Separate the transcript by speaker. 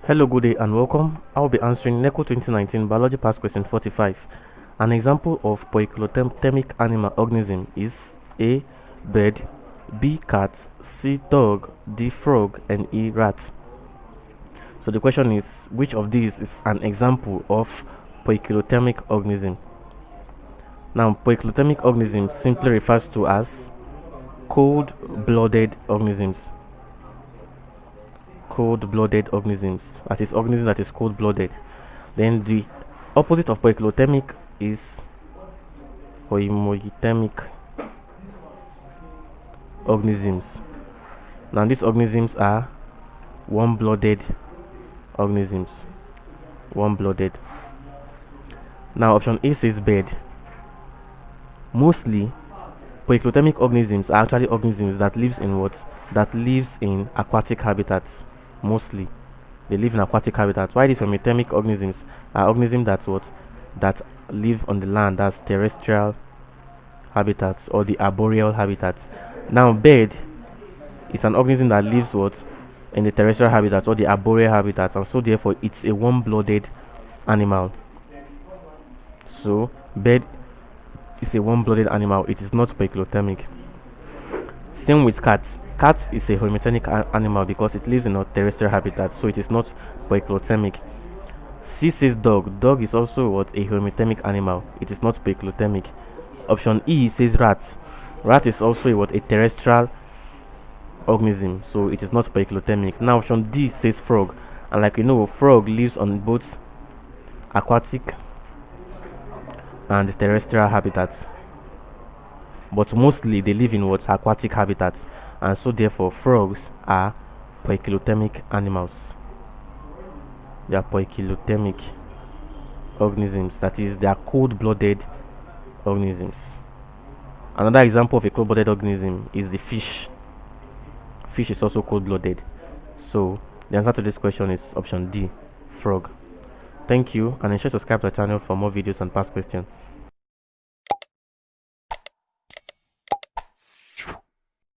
Speaker 1: Hello, good day and welcome. I'll be answering NECO 2019 Biology Past Question 45. An example of poikilothermic animal organism is A. Bird, B. Cat, C. Dog, D. Frog, and E. Rat. So the question is, which of these is an example of poikilothermic organism? Now, poikilothermic organism simply refers to as cold-blooded organisms. Cold-blooded organisms, that is organism that is cold-blooded. Then the opposite of poikilothermic is homoiothermic organisms. Now these organisms are warm-blooded organisms. Warm-blooded. Now option A says bird. Mostly poikilothermic organisms are actually organisms that lives in what? That lives in aquatic habitats. Mostly they live in aquatic habitats. Why these homoiothermic organisms are organisms that live on the land, that's terrestrial habitats or the arboreal habitats. Now bird is an organism that lives in the terrestrial habitats or the arboreal habitats, and so therefore it's a warm-blooded animal. So bird is a warm-blooded animal, it is not poikilothermic. Same with cats. Cat is a homoiothermic animal because it lives in a terrestrial habitat, so it is not poikilothermic. C says dog. Dog is also a homoiothermic animal, it is not poikilothermic. Option E says rat. Rat is also a terrestrial organism, so it is not poikilothermic. Now option D says frog, and like we know, frog lives on both aquatic and terrestrial habitats, but mostly they live in aquatic habitats, and so therefore frogs are poikilothermic animals. They are poikilothermic organisms, that is, they are cold-blooded organisms. Another example of a cold-blooded organism is the fish. Fish is also cold-blooded, so the answer to this question is option D, frog. Thank you, and ensure to subscribe to the channel for more videos and past questions.